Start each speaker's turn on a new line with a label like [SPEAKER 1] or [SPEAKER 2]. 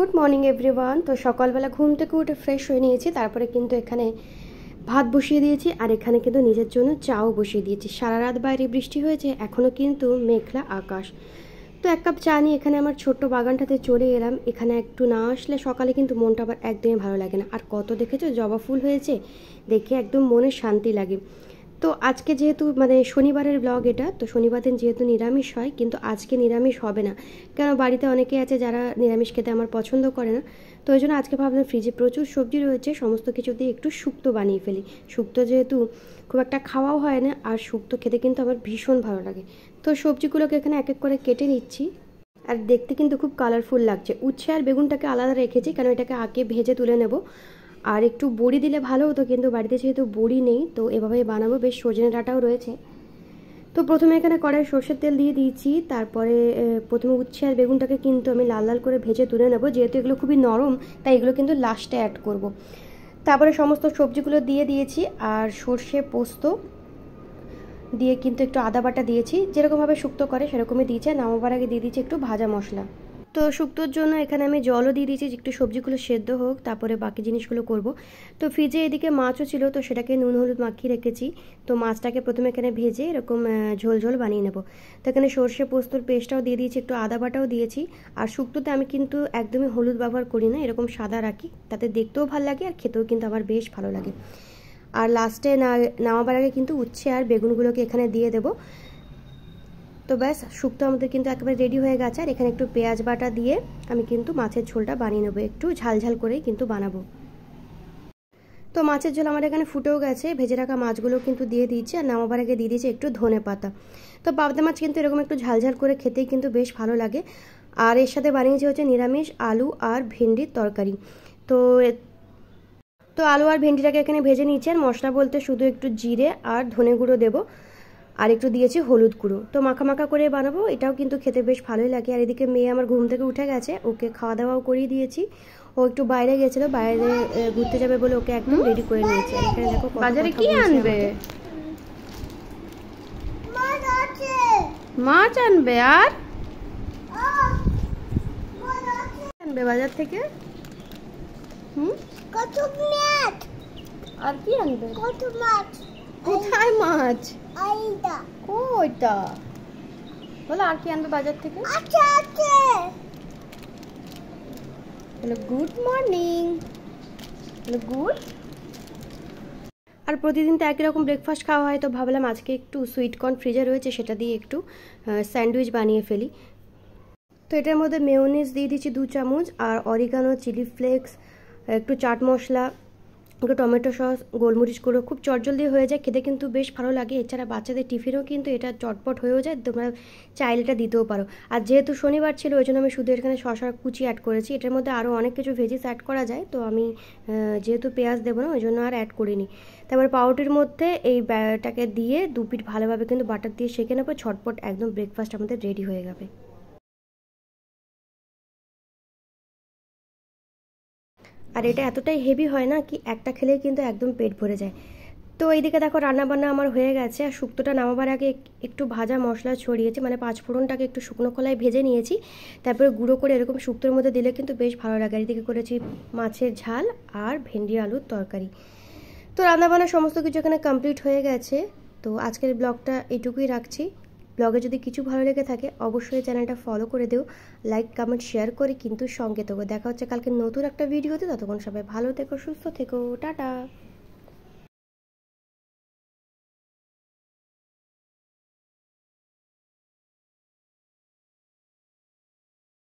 [SPEAKER 1] Good morning everyone. তো সকালবেলা ঘুম থেকে উঠে ফ্রেশ হয়ে নিয়েছি, তারপরে কিন্তু এখানে ভাত বসিয়ে দিয়েছি আর এখানে কিন্তু নিজের জন্য চাও বসিয়ে দিয়েছি। সারা রাত বাইরে বৃষ্টি হয়েছে, এখনও কিন্তু মেঘলা আকাশ। তো এক কাপ চা নিয়ে এখানে আমার ছোট্ট বাগানটাতে চলে এলাম। এখানে একটু না আসলে সকালে কিন্তু মনটা আবার একদমই ভালো লাগে না। আর কত দেখেছো জবা ফুল হয়েছে, দেখে একদম মনে শান্তি লাগে। তো আজকে যেহেতু শনিবারের ব্লগ এটা, তো শনিবার দিন যেহেতু নিরামিষ হয়, কিন্তু আজকে নিরামিষ হবে না, কেন বাড়িতে অনেকে আছে যারা নিরামিষ খেতে আমার পছন্দ করে না। তো ওই জন্য আজকে ভাবলাম ফ্রিজে প্রচুর সবজি রয়েছে, সমস্ত কিছু দিয়ে একটু শুক্তো বানিয়ে ফেলি। শুক্তো যেহেতু খুব একটা খাওয়াও হয় না, আর শুক্তো খেতে কিন্তু আমার ভীষণ ভালো লাগে। তো সবজিগুলোকে এখানে এক এক করে কেটে নিচ্ছি, আর দেখতে কিন্তু খুব কালারফুল লাগছে। উচ্ছে আর বেগুনটাকে আলাদা রেখেছি, কারণ এটাকে আগে ভেজে তুলে নেব। আর একটু বড়ি দিলে ভালো হতো, কিন্তু বাড়িতে যেহেতু বড়ি নেই, তো এভাবেই বানাবো। বেশ সজনে ডাঁটাও রয়েছে। তো প্রথমে এখানে কড়াই সর্ষের তেল দিয়ে দিয়েছি, তারপরে প্রথমে উচ্ছে আর বেগুনটাকে কিন্তু আমি লাল লাল করে ভেজে তুলে নেব। যেহেতু এগুলো খুবই নরম, তাই এগুলো কিন্তু লাস্টে অ্যাড করব। তারপরে সমস্ত সবজিগুলো দিয়ে দিয়েছি, আর সর্ষে পোস্ত দিয়ে কিন্তু একটু আদা বাটা দিয়েছি, যেরকমভাবে শুক্তো করে সেরকমই দিয়েছি। আর নামাবার আগে দিয়ে দিয়েছি একটু ভাজা মশলা। তো শুক্তোর জন্য এখানে আমি জলও দিয়ে দিয়েছি, একটু সবজিগুলো সেদ্ধ হোক, তারপরে বাকি জিনিসগুলো করব। তো ফ্রিজে এদিকে মাছও ছিল, তো সেটাকে নুন হলুদ মাখিয়ে রেখেছি। তো মাছটাকে প্রথমে এখানে ভেজে এরকম ঝোল ঝোল বানিয়ে নেব। তো এখানে সর্ষে পোস্তর পেস্টটাও দিয়ে দিয়েছি, একটু আদা বাটাও দিয়েছি। আর শুক্তোতে আমি কিন্তু একদমই হলুদ ব্যবহার করি না, এরকম সাদা রাখি, তাতে দেখতেও ভালো লাগে আর খেতেও কিন্তু আমার বেশ ভালো লাগে। আর লাস্টে নামাবার আগে কিন্তু উচ্ছে আর বেগুনগুলোকে এখানে দিয়ে দেবো। তো ব্যাস, শুক্তো আমাদের কিন্তু একেবারে রেডি হয়ে গেছে। আর এখানে একটু পেঁয়াজ বাটা দিয়ে আমি কিন্তু মাছের ঝোলটা বানিয়ে নেবো, একটু ঝালঝাল করেই কিন্তু বানাবো। তো মাছের ঝোল আমার এখানে ফুটেও গেছে, ভেজে রাখা মাছগুলো কিন্তু দিয়ে দিয়েছি। আর নামাবার আগে দিয়ে দিয়েছি একটু ধনে পাতা। তো পাবদা মাছ কিন্তু এরকম একটু ঝালঝাল করে খেতেই কিন্তু বেশ ভালো লাগে। আর এর সাথে বানিয়েছি হচ্ছে নিরামিষ আলু আর ভেন্ডির তরকারি। তো আলু আর ভেন্ডিটাকে এখানে ভেজে নিয়েছি। আর মশলা বলতে শুধু একটু জিরে আর ধনে গুঁড়ো দেবো, আর একটু দিয়েছি হলুদ গুঁড়ো। তো মাখা মাখা করে বানাবো, এটাও কিন্তু খেতে বেশ ভালোই লাগে। আর এদিকে মেয়ে আমার ঘুম থেকে উঠে গেছে, ওকে খাওয়া দাওয়াও করিয়ে দিয়েছি। ও একটু বাইরে গেছিলো, বাইরে ঘুরতে যাবে বলে ওকে একদম রেডি করে নিয়েছি। আর এখানে দেখো বাজারে কি আনবে, মাছ আনবে। আর আনবে বাজার থেকে,
[SPEAKER 2] কত মাছ,
[SPEAKER 1] আর কি আনবে,
[SPEAKER 2] কত মাছ,
[SPEAKER 1] কোথায় মাছ,
[SPEAKER 2] আইদা
[SPEAKER 1] কইটা বলো, আর কি আনবে বাজার থেকে।
[SPEAKER 2] আচ্ছা আছে।
[SPEAKER 1] Hello, good morning. Hello, good. আর প্রতিদিন তো একই রকম ব্রেকফাস্ট খাওয়া হয়, তো ভাবলাম আজকে একটু সুইট কর্ন ফ্রিজে রয়েছে, সেটা দিয়ে একটু স্যান্ডউইচ বানিয়ে ফেলি। তো এটার মধ্যে মেয়োনিজ দিয়ে দিচ্ছি 2 চামচ, আর অরিগানো, চিলি ফ্লেক্স, একটু চাট মশলা, একটু টমেটো সস, গোলমরিচ গুঁড়ো। খুব চটজলদি হয়ে যায়, খেতে কিন্তু বেশ ভালো লাগে। এছাড়া বাচ্চাদের টিফিনেও কিন্তু এটা চটপট হয়েও যায়, তোমরা চাইলে এটা দিতেও পারো। আর যেহেতু শনিবার ছিল, ওই জন্য আমি শুধু এখানে শসার কুচি অ্যাড করেছি। এটার মধ্যে আরও অনেক কিছু ভেজিস অ্যাড করা যায়, তো আমি যেহেতু পেঁয়াজ দেবো না, ওই জন্য আর অ্যাড করিনি। তারপরে পাউরুটির মধ্যে এই ব্যাটাকে দিয়ে 2 পিঠ ভালোভাবে কিন্তু বাটার দিয়ে সেঁকে নেবো। ঝটপট একদম ব্রেকফাস্ট আমাদের রেডি হয়ে যাবে। আর এটা এতটাই হেভি হয় না কি, একটা খেলেই কিন্তু একদম পেট ভরে যায়। তো এইদিকে দেখো রান্নাবান্না আমার হয়ে গেছে। আর শুক্তোটা নামাবার আগে একটু ভাজা মশলা ছড়িয়েছি, পাঁচফোড়নটাকে একটু শুকনো খোলায় ভেজে নিয়েছি। তারপরে গুঁড়ো করে এরকম শুক্তোর মধ্যে দিলে কিন্তু বেশ ভালো লাগে। এদিকে করেছি মাছের ঝাল আর ভেন্ডি আলুর তরকারি। তো রান্নাবান্না সমস্ত কিছু এখানে কমপ্লিট হয়ে গেছে। তো আজকের ব্লগটা এইটুকুই রাখছি। ব্লগে যদি কিছু ভালো লেগে থাকে অবশ্যই চ্যানেলটা ফলো করে দিও, লাইক কমেন্ট শেয়ার করে কিন্তু সঙ্গে থেকো। দেখা হচ্ছে কালকে নতুন একটা ভিডিওতে। ততক্ষণ সবাই ভালো থেকো, সুস্থ থেকো, টাটা।